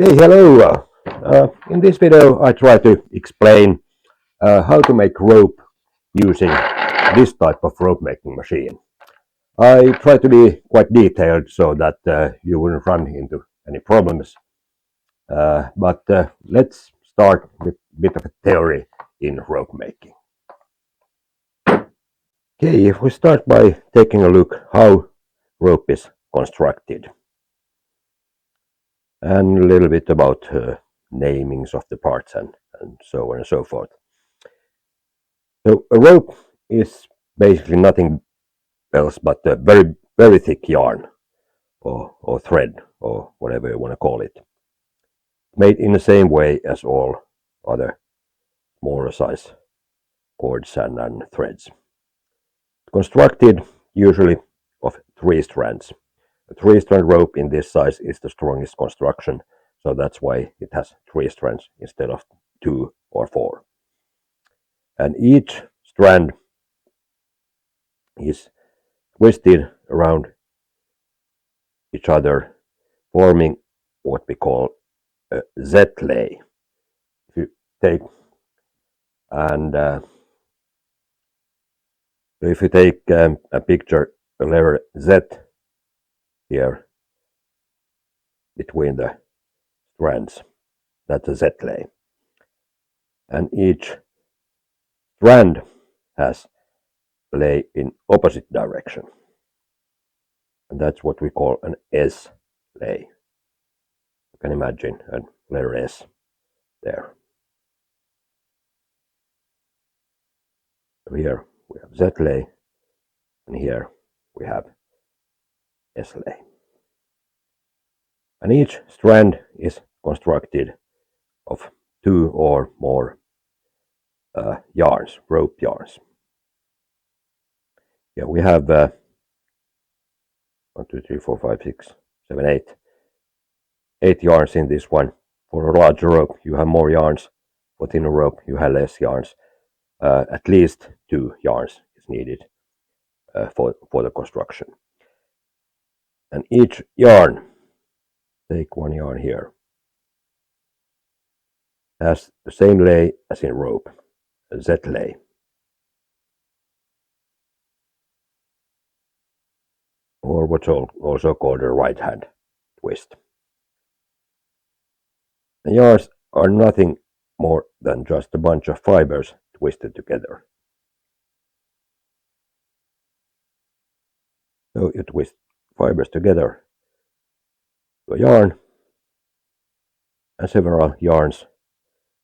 Okay, hello. In this video, I try to explain how to make rope using this type of rope making machine. I try to be quite detailed so that you wouldn't run into any problems. But let's start with a bit of a theory in rope making. Okay, if we start by taking a look how rope is constructed and a little bit about namings of the parts and so on and so forth. So a rope is basically nothing else but a very thick yarn or thread or whatever you want to call it, made in the same way as all other smaller size cords and threads. Constructed usually of 3 strands. A 3-strand rope in this size is the strongest construction, so that's why it has 3 strands instead of 2 or 4. And each strand is twisted around each other, forming what we call a Z-lay. If you take and if you take a picture, a letter Z here between the strands, that's a Z-lay, and each strand has a lay in opposite direction, and that's what we call an S-lay. You can imagine a letter S there. So here we have Z-lay, and here we have S-lay. And each strand is constructed of 2 or more yarns, rope yarns. Yeah, we have 1, 2, 3, 4, 5, 6, 7, 8. 8 yarns in this one. For a larger rope, you have more yarns. For thinner rope, you have less yarns. At least 2 yarns is needed for the construction. And each yarn, take 1 yarn here, has the same lay as in rope, a Z-lay. Or what's also called a right hand twist. The yarns are nothing more than just a bunch of fibers twisted together. So you twist fibers together to a yarn, and several yarns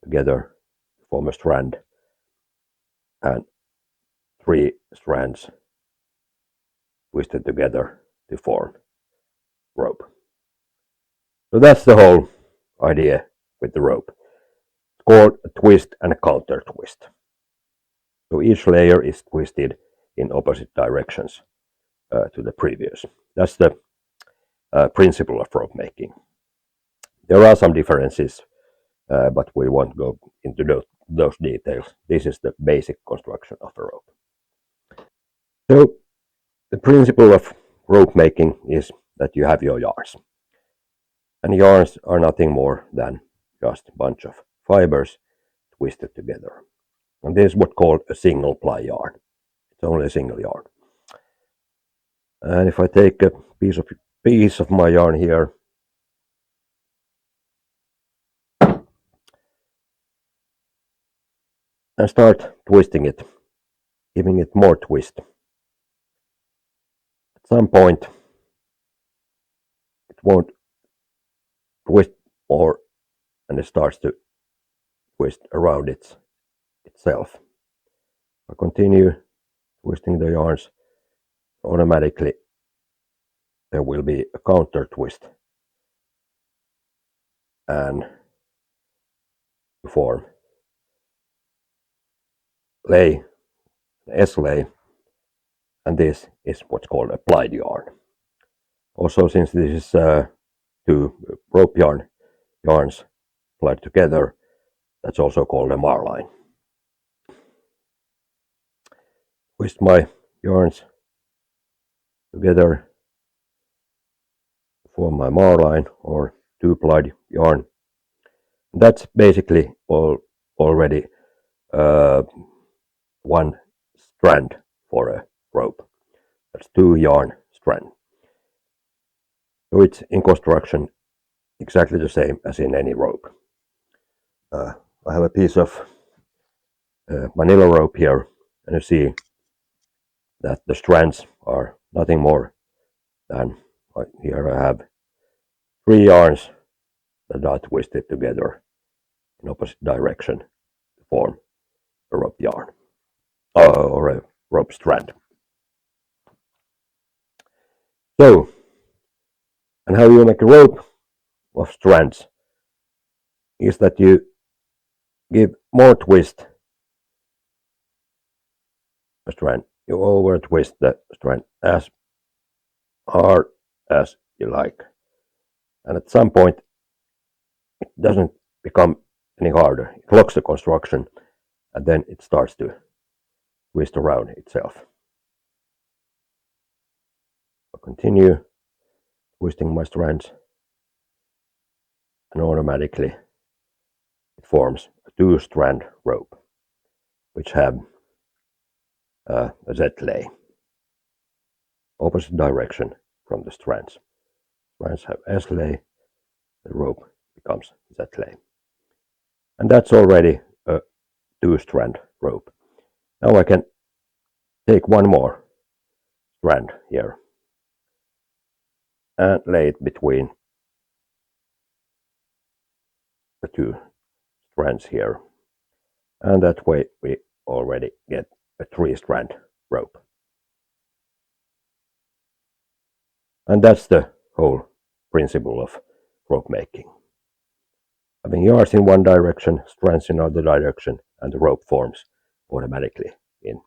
together form a strand, and 3 strands twisted together to form rope. So that's the whole idea with the rope. It's called a twist and a counter twist. So each layer is twisted in opposite directions to the previous. That's the principle of rope making. There are some differences, but we won't go into those details. This is the basic construction of a rope. So the principle of rope making is that you have your yarns. And yarns are nothing more than just a bunch of fibers twisted together. And this is what's called a single ply yarn. It's only a single yarn. And if I take a piece of my yarn here, and start twisting it, giving it more twist, at some point it won't twist more, and it starts to twist around itself. I continue twisting the yarns, automatically there will be a counter twist and form lay, S-lay, and this is what's called a plied yarn. Also, since this is 2 rope yarns plied together, that's also called a marline. Twist my yarns together, form my marline or 2 plied yarn. That's basically already uh, one strand for a rope. That's 2 yarn strand. So it's in construction exactly the same as in any rope. I have a piece of manila rope here, and you see that the strands are nothing more than, here I have 3 yarns that are twisted together in opposite direction to form a rope yarn or a rope strand. So, and how you make a rope of strands is that you give more twist a strand. You over twist the strand as hard as you like, and at some point it doesn't become any harder. It locks the construction, and then it starts to twist around itself. I continue twisting my strands, and automatically it forms a 2-strand rope, which have a Z-lay, opposite direction from the strands. Strands have S-lay, the rope becomes Z-lay. And that's already a 2-strand rope. Now I can take one more strand here and lay it between the 2 strands here. And that way we already get a 3-strand rope. And that's the whole principle of rope making. Having yarns in one direction, strands in other direction, and the rope forms automatically in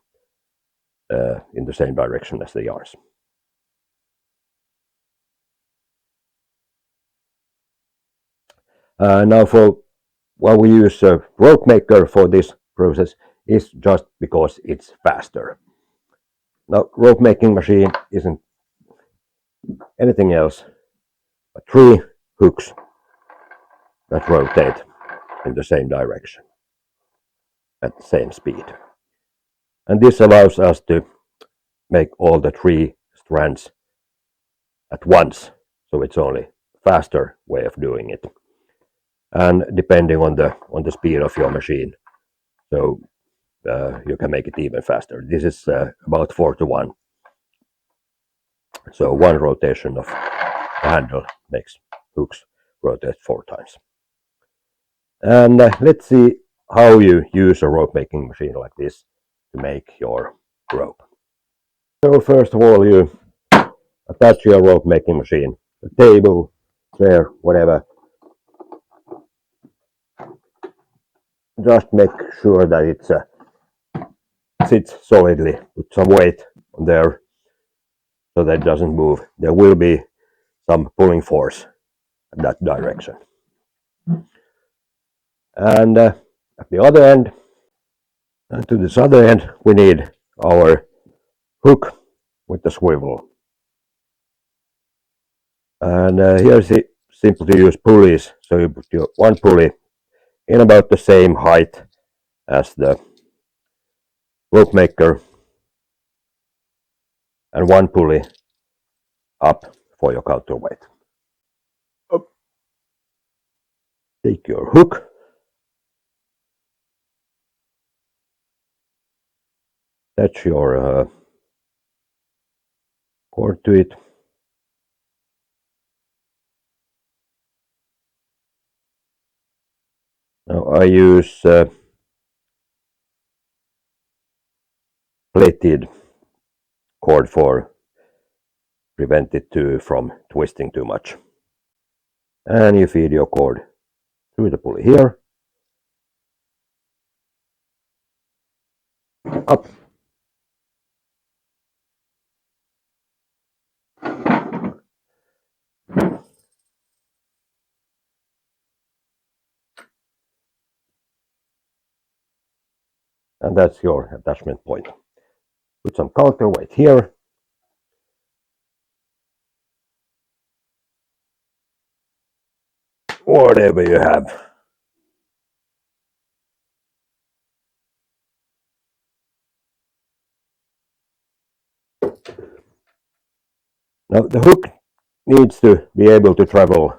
the same direction as the yarns. Now for why we use a rope maker for this process is just because it's faster. Now rope making machine isn't anything else but 3 hooks that rotate in the same direction at the same speed. And this allows us to make all the 3 strands at once, so it's only a faster way of doing it. And depending on the speed of your machine, so you can make it even faster. This is about 4-to-1. So one rotation of the handle makes hooks rotate 4 times. And let's see how you use a rope making machine like this to make your rope. So first of all, you attach your rope making machine, a table, chair, whatever. Just make sure that it sits solidly. Put some weight on there so that it doesn't move. There will be some pulling force in that direction. And at the other end, and to this other end, we need our hook with the swivel. And here's it simple to use pulleys. So you put your one pulley in about the same height as the rope maker, and one pulley up for your counterweight. Take your hook, attach your cord to it, now I use plated cord for prevent it from twisting too much. And you feed your cord through the pulley here, up, and that's your attachment point. Put some counterweight here, whatever you have. Now the hook needs to be able to travel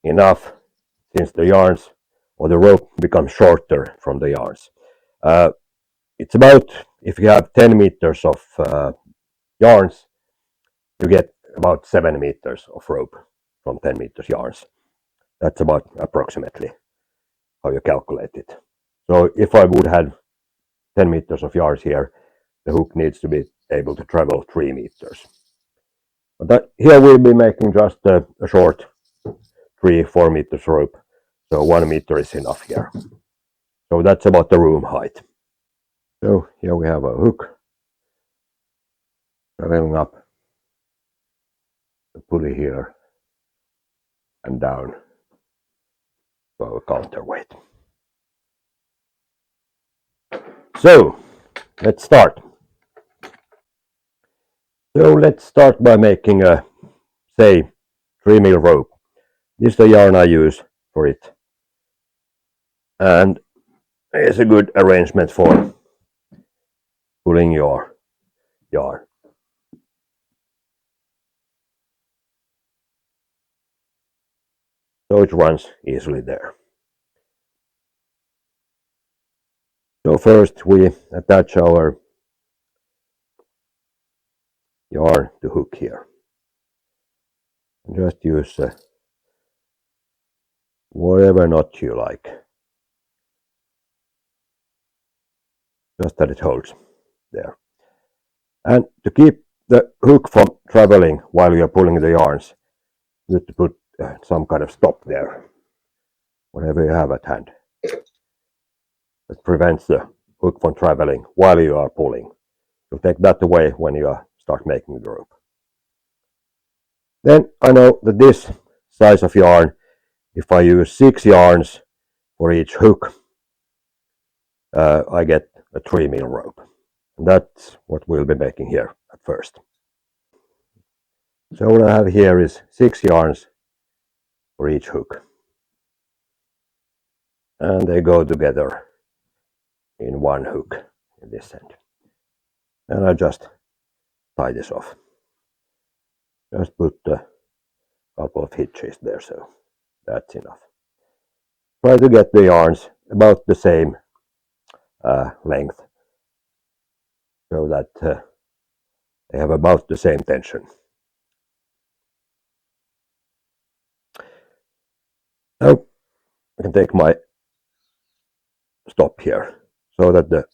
enough since the yarns or the rope becomes shorter from the yarns. Uh, it's about, if you have 10 meters of yarns, you get about 7 meters of rope from 10 meters yarns. That's about approximately how you calculate it. So if I would have 10 meters of yarns here, the hook needs to be able to travel 3 meters. But here we'll be making just a short 3-4 meters rope, so 1 meter is enough here. So that's about the room height. So here we have a hook traveling up the pulley here and down to our counterweight. So let's start. So let's start by making a, say, 3 mil rope. This is the yarn I use for it. And it's a good arrangement for pulling your yarn. So it runs easily there. So first we attach our yarn to hook here. And just use whatever knot you like. Just that it holds there. And to keep the hook from traveling while you're pulling the yarns, you need to put some kind of stop there, whatever you have at hand. That prevents the hook from traveling while you are pulling. You'll take that away when you start making the rope. Then I know that this size of yarn, if I use 6 yarns for each hook, I get a 3 mil rope. And that's what we'll be making here at first. So what I have here is 6 yarns for each hook. And they go together in one hook in this end. And I just tie this off. Just put a couple of hitches there, so that's enough. Try to get the yarns about the same length so that they have about the same tension. Now I can take my stop here so that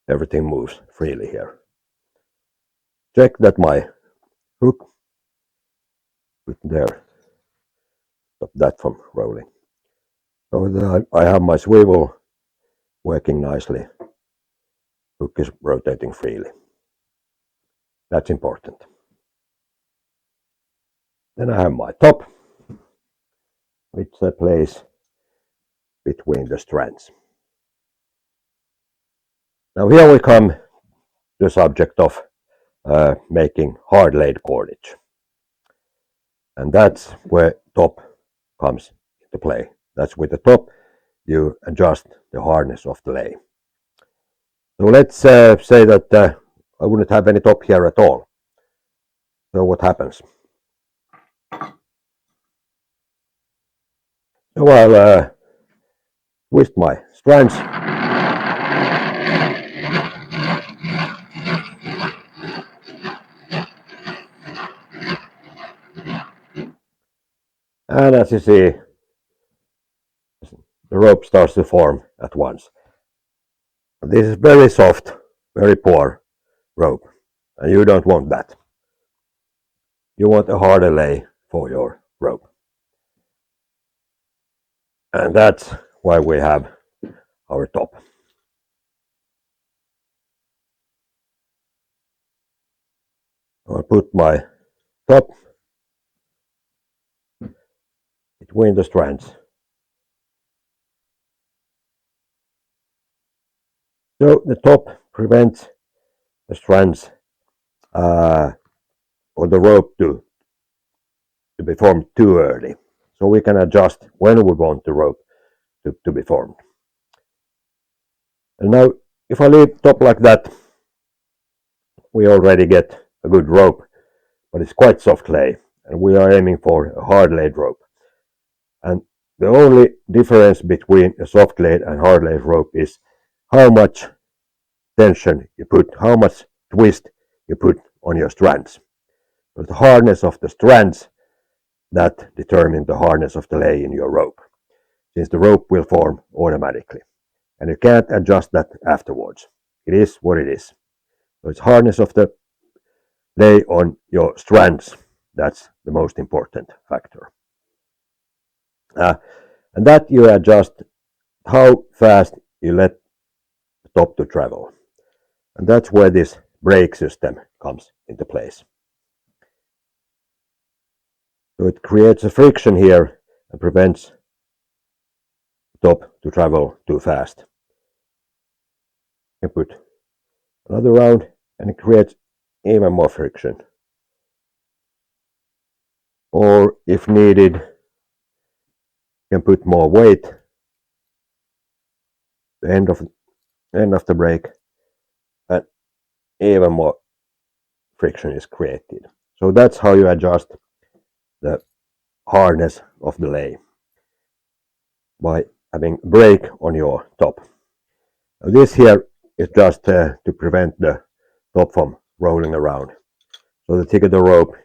everything moves freely here. Check that my hook, put there, stop that from rolling. So that I have my swivel working nicely. Hook is rotating freely. That's important. Then I have my top, which I place between the strands. Now here we come to the subject of making hard laid cordage. And that's where top comes into play. That's with the top you adjust the hardness of the lay. So let's say that I wouldn't have any top here at all. So what happens? So I'll twist my strands. And as you see, the rope starts to form at once. This is very soft, very poor rope, and you don't want that. You want a harder lay for your rope. And that's why we have our top. I'll put my top between the strands. So the top prevents the strands or the rope to to be formed too early. So we can adjust when we want the rope to be formed. And now, if I leave top like that, we already get a good rope, but it's quite soft lay, and we are aiming for a hard laid rope. And the only difference between a soft laid and hard laid rope is how much tension you put, how much twist you put on your strands. So the hardness of the strands that determine the hardness of the lay in your rope, since the rope will form automatically, and you can't adjust that afterwards. It is what it is. So it's hardness of the lay on your strands. That's the most important factor. And that you adjust how fast you let the top to travel. And that's where this brake system comes into place. So it creates a friction here and prevents the top to travel too fast. You put another round and it creates even more friction. Or if needed, you can put more weight, the end of the brake, and even more friction is created. So that's how you adjust the hardness of the lay, by having brake on your top. Now this here is just to prevent the top from rolling around. So the thicker the rope,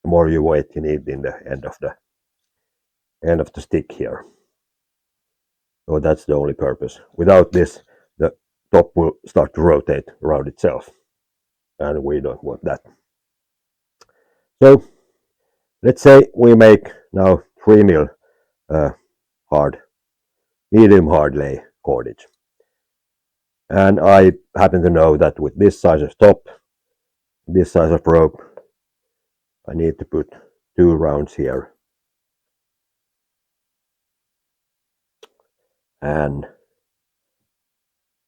the more you weight you need in the end of the stick here. So that's the only purpose. Without this, the top will start to rotate around itself, and we don't want that. So let's say we make now 3mm medium hard lay cordage. And I happen to know that with this size of top, this size of rope, I need to put 2 rounds here. And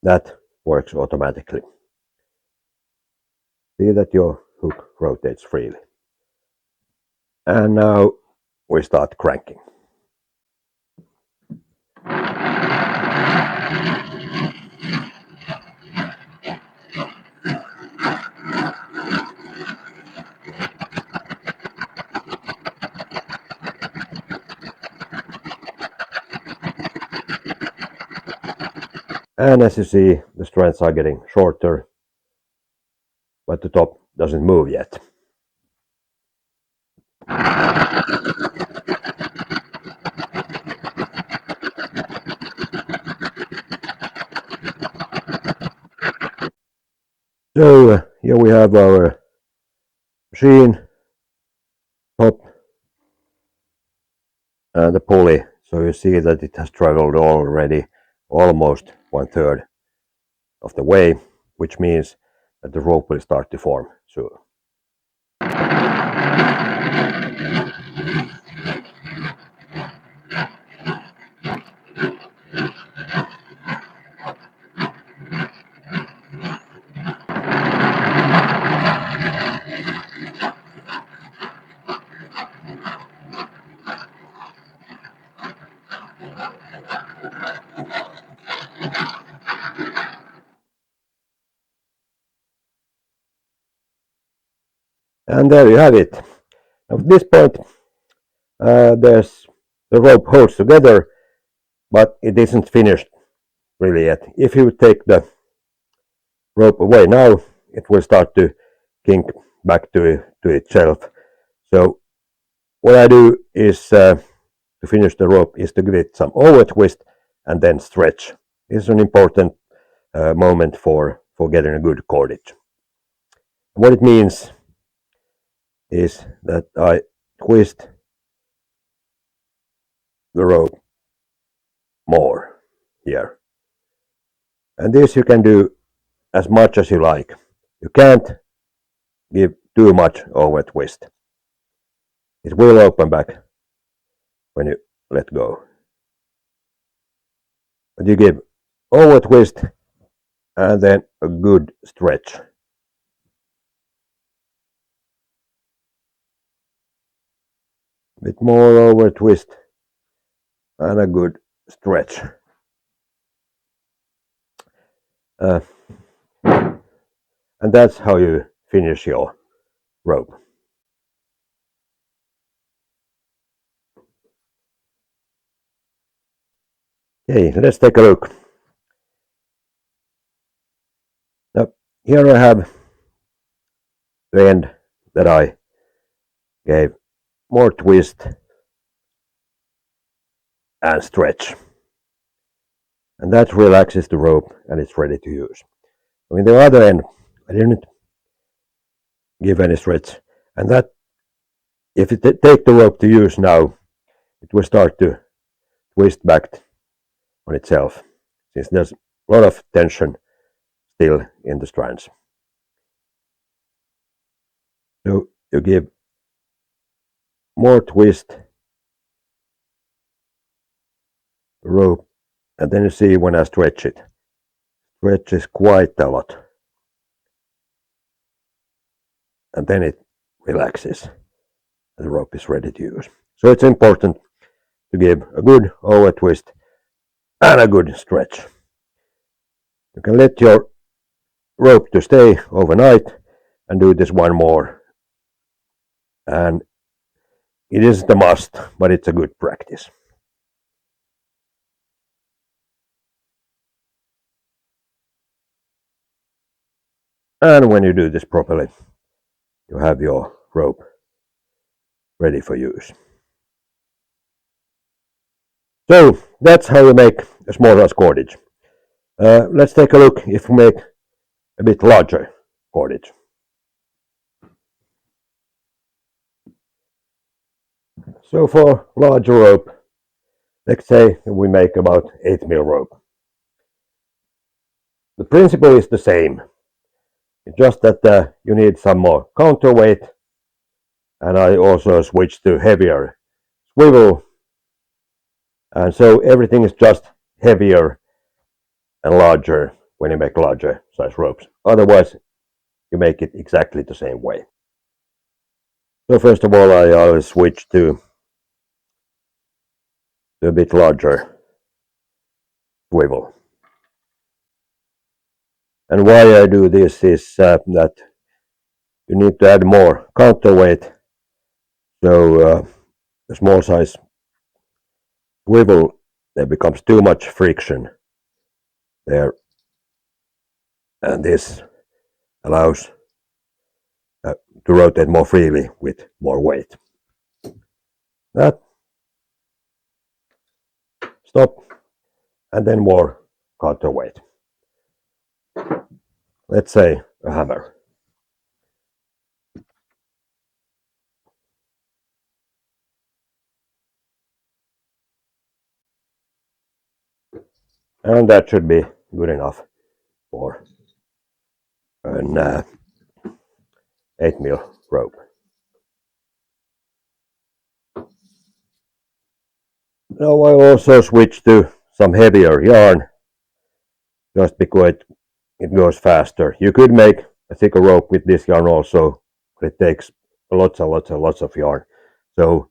that works automatically. See that your hook rotates freely. And now we start cranking. And as you see, the strands are getting shorter, but the top doesn't move yet. So here we have our machine, top, and the pulley. So you see that it has traveled already almost 1/3 of the way, which means that the rope will start to form soon. And there you have it. At this point, there's the rope holds together, but it isn't finished really yet. If you take the rope away now, it will start to kink back to itself. So what I do is to finish the rope is to give it some over twist and then stretch. This is an important moment for getting a good cordage. What it means is that I twist the rope more here. And this you can do as much as you like. You can't give too much over twist. It will open back when you let go. But you give over twist and then a good stretch. bit more over twist and a good stretch. Uh, and that's how you finish your rope. Okay, let's take a look. Now, here I have the end that I gave more twist and stretch. And that relaxes the rope and it's ready to use. On the other end, I didn't give any stretch. And that, if you take the rope to use now, it will start to twist back on itself, since there's a lot of tension still in the strands. So you give more twist the rope, and then you see when I stretch it, stretches quite a lot, and then it relaxes, and the rope is ready to use. So it's important to give a good over twist and a good stretch. You can let your rope to stay overnight and do this one more. And it isn't a must, but it's a good practice. And when you do this properly, you have your rope ready for use. So that's how you make a small rust cordage. Let's take a look if we make a bit larger cordage. So for larger rope, let's say we make about 8mm rope. The principle is the same. It's just that you need some more counterweight, and I also switched to heavier swivel, and so everything is just heavier and larger when you make larger size ropes. Otherwise, you make it exactly the same way. So first of all, I'll switch to a bit larger swivel. And why I do this is that you need to add more counterweight. So the small size swivel, there becomes too much friction there, and this allows to rotate more freely with more weight. That, stop, and then more counterweight. Let's say a hammer. And that should be good enough for an 8mm rope. Now I also switch to some heavier yarn, just because it goes faster. You could make a thicker rope with this yarn also, but it takes lots and lots and lots of yarn. So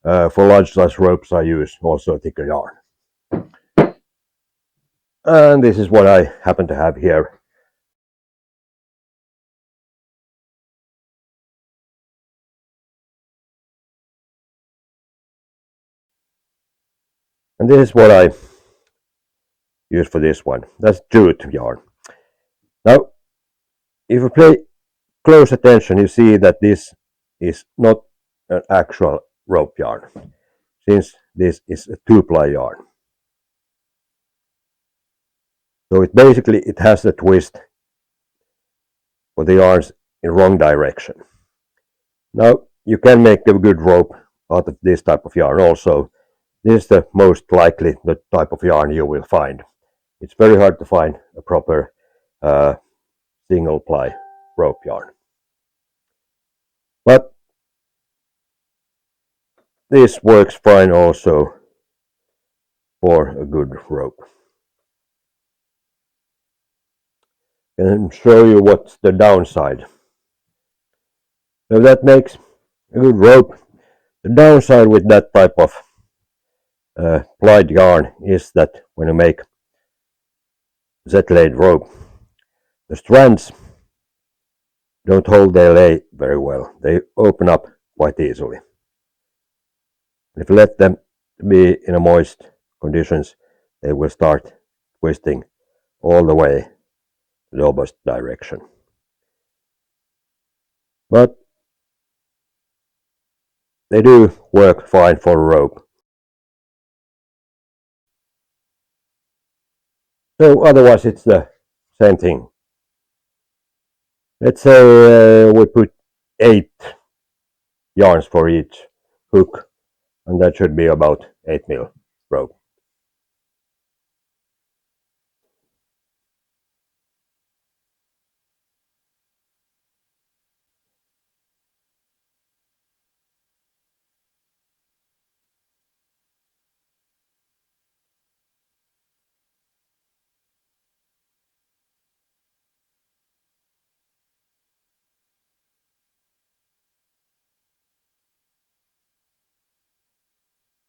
for large size ropes I use also thicker yarn. And this is what I happen to have here. And this is what I use for this one. That's jute yarn. Now, if you pay close attention, you see that this is not an actual rope yarn, since this is a 2-ply yarn. So it has the twist for the yarns in wrong direction. Now, you can make a good rope out of this type of yarn also. This is the most likely the type of yarn you will find. It's very hard to find a proper single ply rope yarn. But this works fine also for a good rope. And show you what's the downside. So that makes a good rope. The downside with that type of plied yarn is that when you make Z-laid rope, the strands don't hold their lay very well. They open up quite easily. If you let them be in a moist conditions, they will start twisting all the way to the opposite direction. But they do work fine for a rope. So otherwise it's the same thing. Let's say we put 8 yarns for each hook, and that should be about 8mm rope.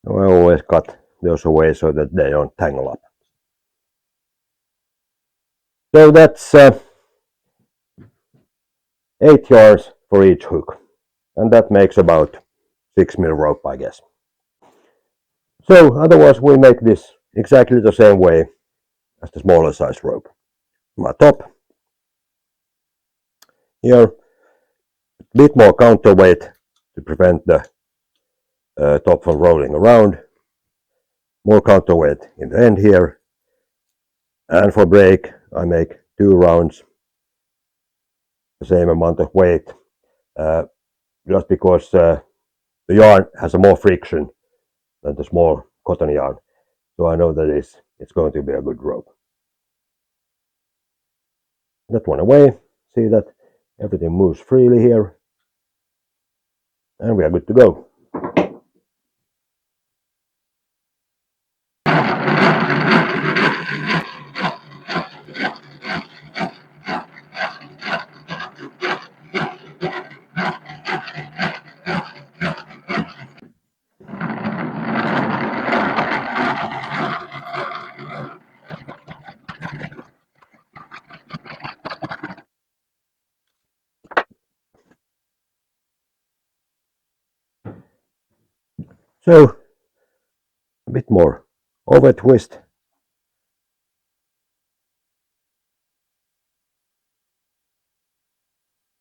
I always cut those away so that they don't tangle up. So that's 8 yards for each hook, and that makes about 6mm rope, I guess. So otherwise we make this exactly the same way as the smaller size rope. My top here, a bit more counterweight to prevent the top from rolling around, more counterweight in the end here, and for brake I make 2 rounds, the same amount of weight, just because the yarn has a more friction than the small cotton yarn, so I know that it's going to be a good rope. That one away, see that everything moves freely here, and we are good to go. So a bit more over twist,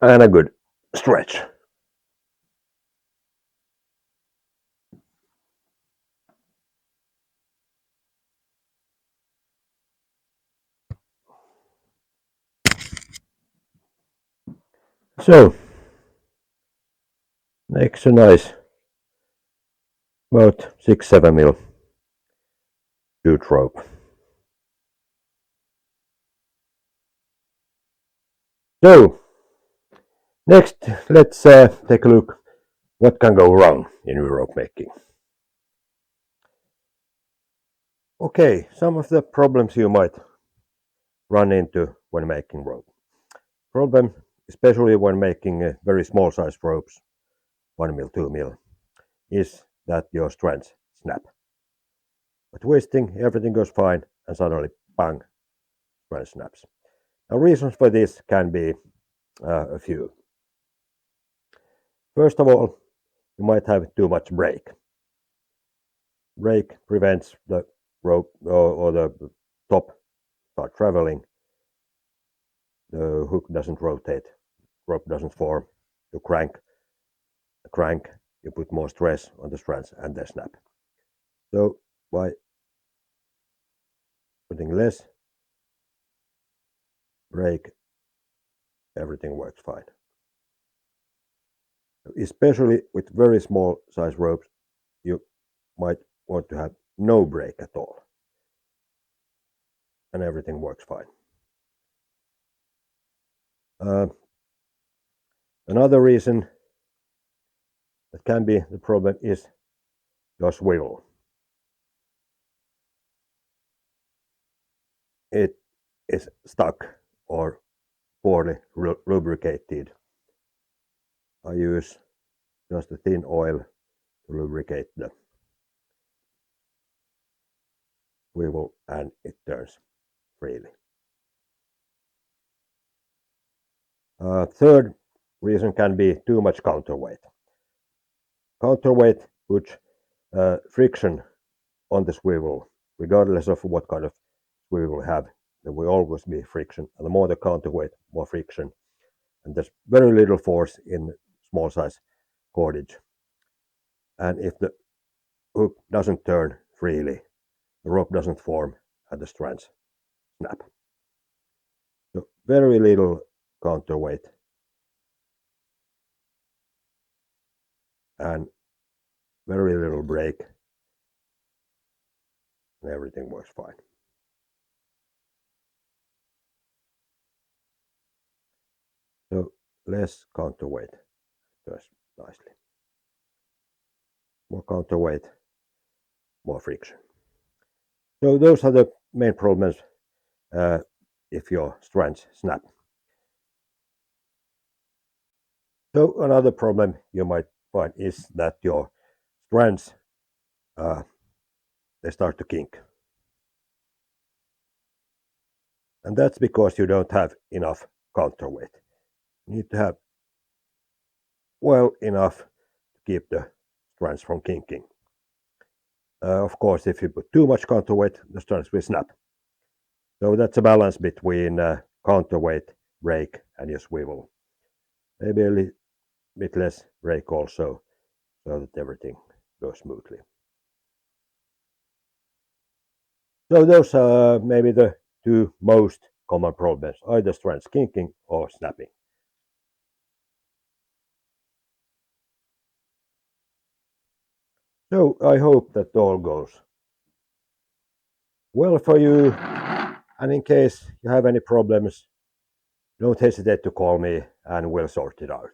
and a good stretch. So makes a nice about 6-7mm jute rope. So next let's take a look what can go wrong in rope making. Okay, some of the problems you might run into when making rope. Problem, especially when making very small size ropes, 1mm, 2mm, is that your strands snap. By twisting, everything goes fine, and suddenly, bang, strand snaps. Now, reasons for this can be a few. First of all, you might have too much break. Break prevents the rope or the top start traveling. The hook doesn't rotate, rope doesn't form. You crank, you put more stress on the strands, and they snap. So by putting less break, everything works fine. Especially with very small size ropes, you might want to have no break at all, and everything works fine. Another reason that can be the problem is your swivel. It is stuck or poorly lubricated. I use just a thin oil to lubricate the swivel and it turns freely. Third reason can be too much counterweight. Counterweight puts friction on the swivel, regardless of what kind of swivel we have. There will always be friction, and the more the counterweight, more friction. And there's very little force in small size cordage. And if the hook doesn't turn freely, the rope doesn't form and the strands snap. So very little counterweight and very little break, and everything works fine. So less counterweight turns nicely. More counterweight, more friction. So those are the main problems if your strands snap. So another problem you might find is that your strands they start to kink, and that's because you don't have enough counterweight. You need to have well enough to keep the strands from kinking. Of course, if you put too much counterweight, the strands will snap. So that's a balance between counterweight, brake, and your swivel. Maybe a bit less brake also, so that everything goes smoothly. So those are maybe the two most common problems, either strands kinking or snapping. So I hope that all goes well for you, and in case you have any problems, don't hesitate to call me and we'll sort it out.